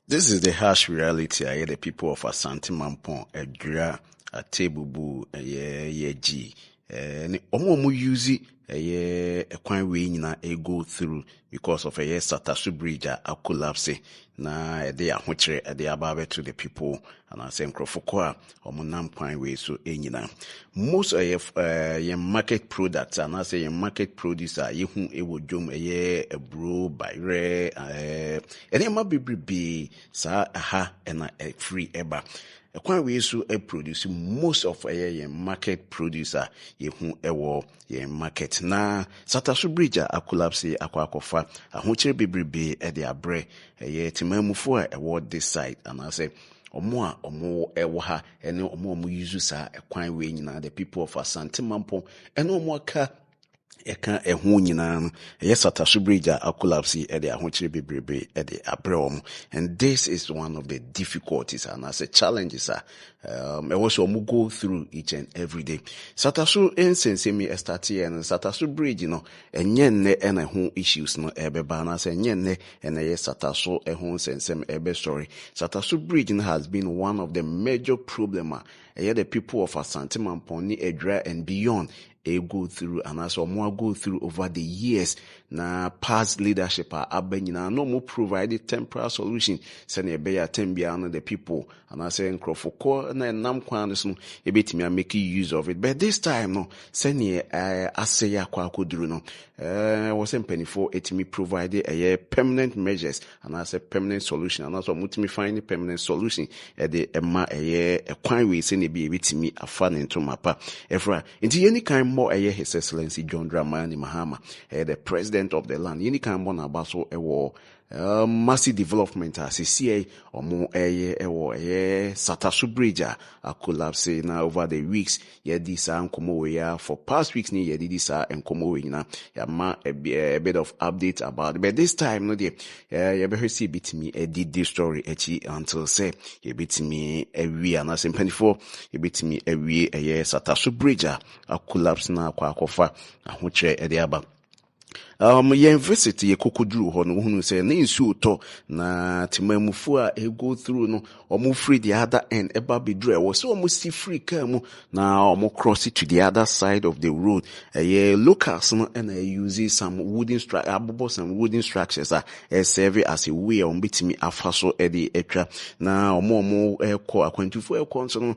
This is the harsh reality. I hear the people of Asante Mampong-Ejura, Atebubu, Yeji, and omo use a kwan way na go through because of a Sataso bridge a collapse na they are which they are to the people and I say Krofokwa omo kwan way so enyina. Most of market products and I say market producer ye hu e wo dwom a bro by rare and e ma be sa aha and a free eba. A kwan we so produce most of a market producer ye hu ewo ye market na Sataso bridge a collapse akwakofa ahochire bebrebe e de abre ye timamufo a ewo this side and I say omo ewo ha ene omo use sa kwan we nyina the people of Asante Mampong ene omo aka eka ehu nyina no Sataso bridge a collapse e de ahochire bebrebe e de abre and this is one of the difficulties and as a challenges also go through each and every day. Sataso insense me start here and Sataso bridge enye ne ena ho issues no ebeba na say enye ne ena Sataso ehun sensem ebe story. Sataso bridge has been one of the major problem the people of Asante Mampong-Ejura and beyond go through and as more go through over the years na past leadership abenyina no more provide temporary solution send be atembia the people and I say Krofoko na nam kwan so ebetimi make use of it but this time no send aseya Kwaku duru no was penifo etimi provide a permanent measures and I say permanent solution and also mutimi find a permanent solution the ema a kwan we send be ebetimi afa into mapa efra into any kind more His Excellency John Dramani Mahama the president of the land any kind more about so massive development as CA or more Sataso bridge a collapse now over the weeks this and for past weeks ni this and na a bit of update about it. But this time no dey you better see bit me did this story until say you bit me we and as in 24 you bit me we Sataso bridge a collapse na Kwakofa ahoche e dey aba university ye kokoduru ho no hunu say na nsu to na timamufu a go through no omo free the other end eba bedru e wo so omo si free car mu na omo cross it to the other side of the road locals no and use some wooden structures serve as a way on bitimi afaso e de etwa na omo akwantufo so no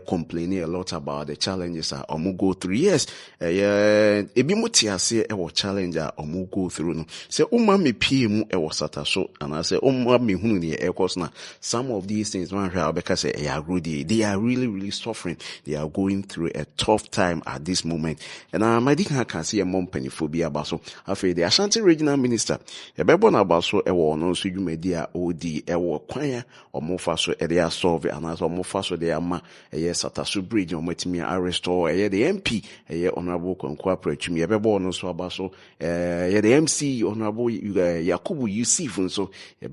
complaining a lot about the challenges omo go through yes ebi mutiase e wo challenger omo go through no say umma pie mu e was Sataso and I say umma me hunu ne e course na some of these things one how because they are really suffering. They are going through a tough time at this moment and my dick can see a mom pennyphobia about so after the Ashanti Regional Minister e bebo na about so e wo no so media od e wo kwan o mo fa so e dey solve and as o mo fa so dey ama Sataso bridge o matimi restore the MP honorable Kwaku Ampratwum e bebo no so about so the MCE honorable Yakubu Yussif and so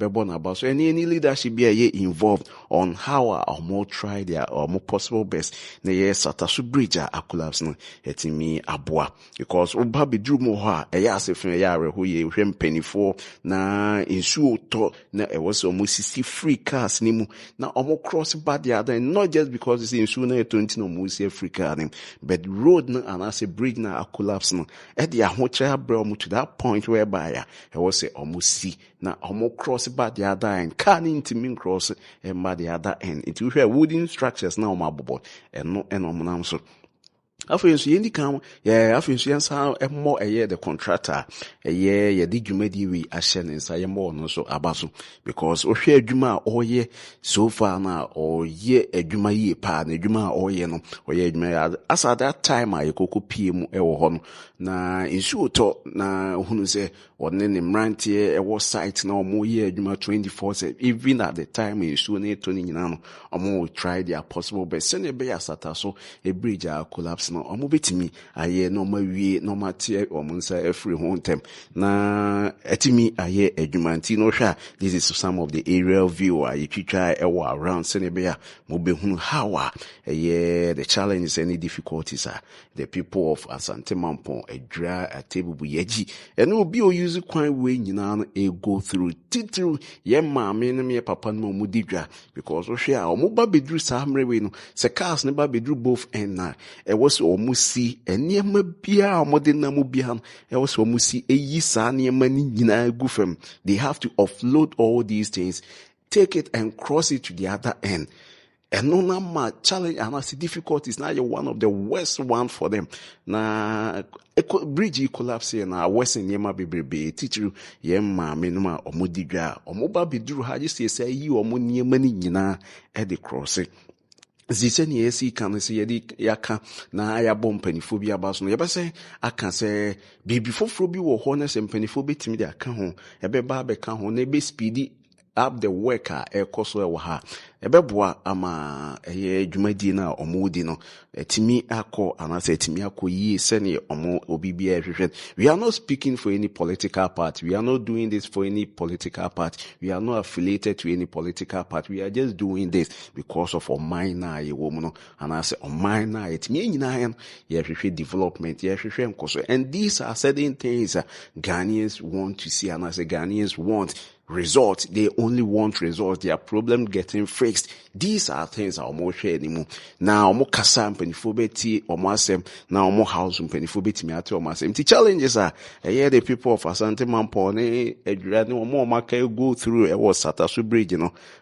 born about so any leadership be involved on how or more try their or more possible best na Sataso bridge a collapse no etimi aboa because oba bedru mo ho a asefun yare ho ye hwem penifo na insu to na was almost 60 free cars ni mu na omo cross bad the other not just because it's insu na 20 no mo see free car but road na and as a bridge na collapse no e de ahocha bro to that point whereby I was say almost see now almost cross by the other end can into cross and by the other end it will have wooden structures now my board and no and so after you ndi kan after you yansa more the contractor di dwumadi we ahye ne nsa ye more no so abaso because o hwe adwuma oye so far na oye adwuma yi pa na adwuma oye no oye adwuma as at that time I kokko pie mu e wo ho no na insu to na hunu se one ne mrantie e wo site na omo ye adwuma 24/7 even at the time insu na to ni nyina no omo try their possible best send be Sataso a bridge a collapse collapse no omo betimi aye no mawie no mate omo nsa every home tem na etimi aye adwumanti no hwa. This is some of the aerial view you try around Senebea mobehunu how the challenges any difficulties are the people of Asante Mampong-Ejura Atebubu Yeji and will be use kwan way nyina e go through titru ye maame no me papa no mudidwa because we share omo ba bedru samre we no se cars ne ba bedru both end na e was omo si enema bia omo de na mu bia e was omo si eyi sa enema ni nyina gu fam. They have to offload all these things, take it and cross it to the other end. And no number challenge and as difficulties now you're one of the worst one for them. Na bridge collapse here na western yema bebe teacher yema minuma omudigwa omoba bidru ha just say yi omo niema ni nyina e de crossing. Zise ni esi kan se yedi yaka na ayabɔ mpanifo bi aba so no yɛbɛsɛ aka sɛ bibi foforo bi wɔ hɔ na sɛ mpanifo betimi de aka ho ɛbɛba abɛka ho na ebe speedy up the work a ɛkɔ so ɛwɔ ha ɛbɛboa ama ɛyɛ dwumadi na ɔmo di no ɛtimi akɔ anasɛ ɛtimi akɔ yie sɛne ɔmo obi bi ɛhwehwɛ. We are not speaking for any political party. We are not doing this for any political party. We are not affiliated to any political party. We are just doing this because of ɔman na yɛwɔ mu no anasɛ ɔman na ɛtimi nyinaa yɛhwehwɛ development yɛhwehwɛ nkɔ so. And these are certain things Ghanaians want to see anasɛ Ghanaians want results. They only want results. Their problem getting fixed. These are things omo share anymore. Now omo kasa mpanifo beti omo asem na omo house mpanifo beti mi ate omo asem. The challenges are the people of Asante Mampong-Ejura ne omo maka go through was Sataso bridge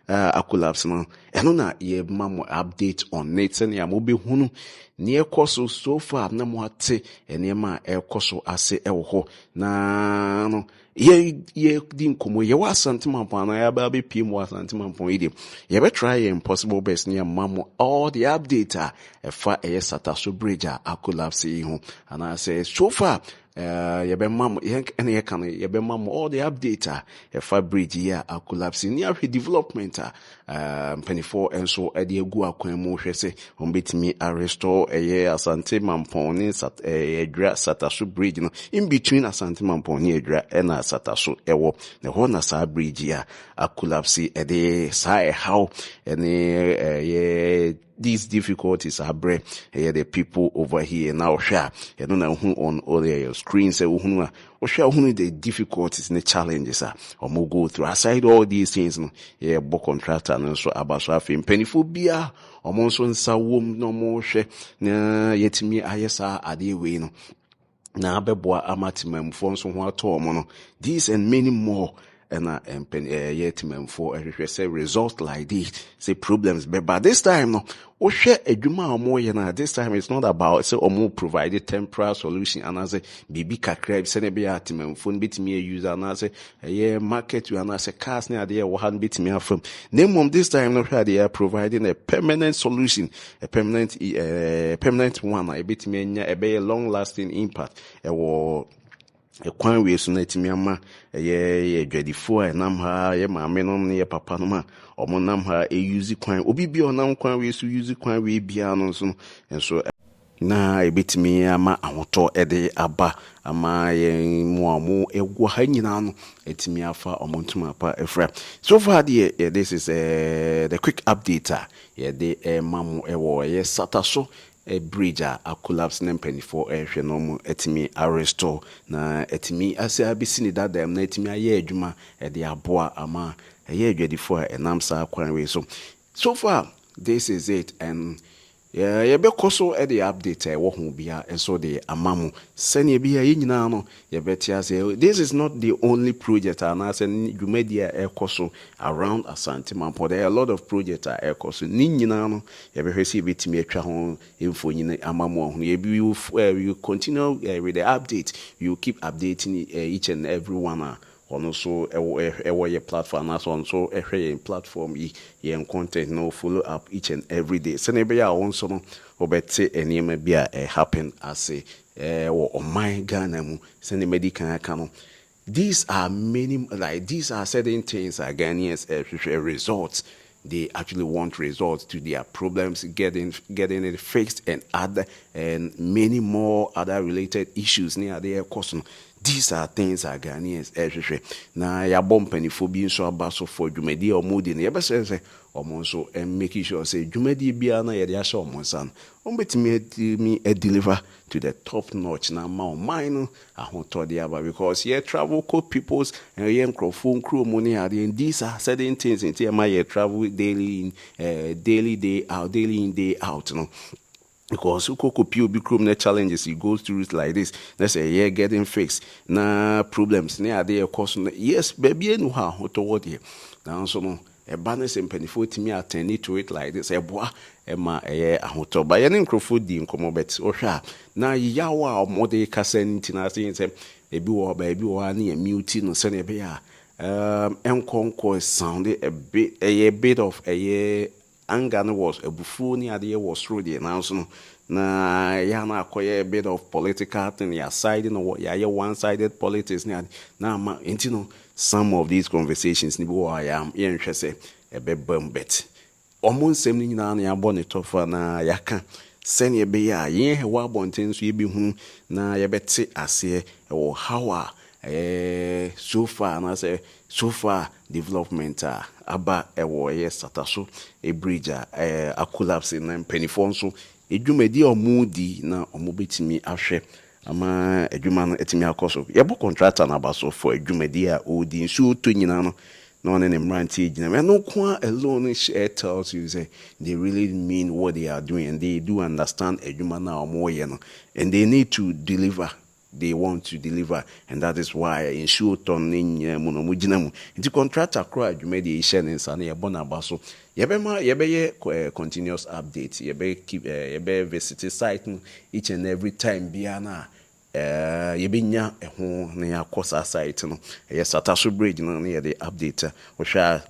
a collapse no. Eno na ye mamo update on it and ya mo be hunu ne ekoso so far na mo ate enema ekoso ase ewo ho na no ye di nkomo ye wa Asante Mampong na ya ba be pm wa Asante Mampong idi ye be try impossible best ne mamo all the update efa Sataso bridge a collapse ho and I say so far yebe mam ene ye kan yebe mam all the update efa bridge here a collapse near development 24 and so e de egu akwan mu hwe se on betimi restore Asante Mampong-Ejura Sataso bridge no in between Asante Mampong-Ejura and Sataso ewo ne ho na sa bridge here a collapse e de sa how ene these difficulties are bred the people over here now share you know who on all the screens who share who the difficulties and the challenges are or more go through aside all these things no contractor and so abaso afim penifo bia or monso nsa wom no more share na yetimi ayesa ade we no na abeboa amatimamfo nso ho ato mo no these and many more and yet for a result like this say problems but this time no o share adwuma omo na this time it's not about say omo provided temporary solution and as bibi kakra say na be atimamfo bitimi use and as market you and as cars na dey wo han bitimi afam name this time no share they are providing a permanent solution a permanent one a bitimi nya a long lasting impact kwan we so na timi ama dwadifo nam ha maame no ne papa no ma omo nam ha use kwan obi bi onam kwan we so use kwan we bia no so enso na ebetimi ama ahoto ede aba ama mu egwo ha nyina no etimi afa omontuma pa efra. So far this is the quick update the mamu ewo Sataso a bridge a collapse na mpanifo ehwe no mu etimi restore na etimi ase abisini dadam na etimi aye adwuma de aboa ama adwadifo enam sa kwan we so far this is it and be koso the update wo hu bia so the amamu sene bia nyina no betia say this is not the only project and as dwumadia ekoso around Asante Mampong. There are a lot of projects ekoso ni nyina no behwesi betimi atwa ho info nyina amamu ho you continue with the update. You keep updating each and every one also your platform as on so every platform your content no follow up each and every day so maybe I also no obete enema bia happen as or my Ghana mu so the medical can these are many like these are certain things Ghanaians results they actually want results to their problems, getting it fixed, and many more other related issues near their cost. These are things our Ghanaians na yabɔ mpanifo bi nso aba so for dwumadi a ɔmo di no yɛbɛsɛ sɛ ɔmo nso making sure say dwumadi biara na yɛde ahyɛ ɔmo nsa no ɔmo betumi deliver to the top notch na ma ɔman no ahotɔde aba because yɛ travel kɔ peoples yɛ nkurɔfo nkuro mu ne adeɛ and these are certain things nti ɛma yɛ travel daily day in day out no. Because Ukoko be criminal challenges he goes through it like this. Let's say yeah, getting fixed. Nah problems. Near there course. Yes, baby no how toward here. Now so no a balance and penny for me attend to it like this. A bois Emma a hotel by an incrofood in commobet or sharp. Now yawa or more de cassen tina things a baby or near mutin or send a bear. Concourse sounded a bit of a anger was a buffoon idea was through the announcement. Na yana acquire a bit of political thing, ya siding or ya one-sided politics. Now, some of these conversations, I am interested a bit bumbet. Almost same na ya bonnet of na yaka. Send ye be ya, ye wa bontins we be whom na ya bet say as ye or how so far, and I say so far development aba ewo ye Sataso a bridge a collapse in Pennyfonso a dwumadi omudi na omobetimi ahwe ama adwuma no etimi akoso yebo contractor na baso for adwumadi a odi nsu to nyina no na one ne mranti gina me no kwa alone share tells you say they really mean what they are doing and they do understand adwuma na omoye no and they need to deliver. They want to deliver, and that is why ensure turning munomujinamu. Into contractor crowd, you made the Asian and Sunny Bonabaso. Yebe continuous updates. Yebe visit site each and every time. Biana, yebinya a home near Kosa site. No, yes, Sataso Bridge near the update. Which are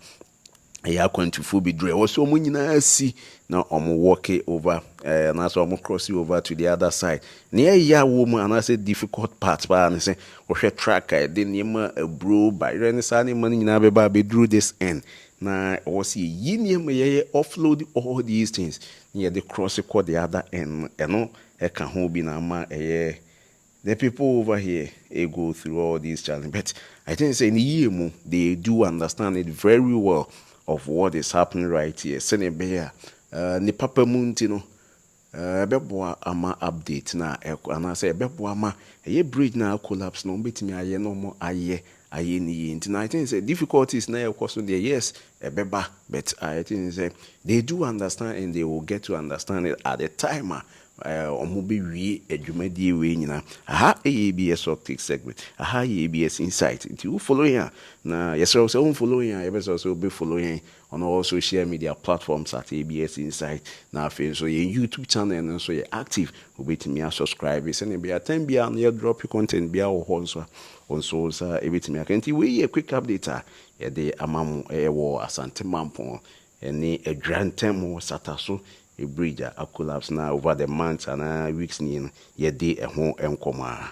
going to full be dry. Also, when see now I'm walking over, and also I'm crossing over to the other side. Near ya woman, and I say difficult parts, but I say, okay, track, I didn't a bro by Renaissance money in Abeba be drew this end. Now, I was ye offload all these things near the cross the other end, and no, I can hold be now, the people over here go through all these challenges, but I think say in the year they do understand it very well of what is happening right here. Sene bear ni papa muntino beboa ama update na and I say beboa ama a bridge na collapse no betimi aye no more aye ni nti I think say difficulties na of course there yes beba but I think say they do understand and they will get to understand it at the time omobe wie adwumadi we nyina aha ABS optic segment aha ABS insight nti you follow here na yes also follow here you also be following on all social media platforms at ABS insight na so your YouTube channel and so you're active obetimi subscribe send be attend bia na drop your content bia wo honso onso sa ebetimi akanti we a quick update ya de amamu wo Asante Mampong ene adwantem Sataso a bridge a collapse now over the months and weeks near ye day a home and comma.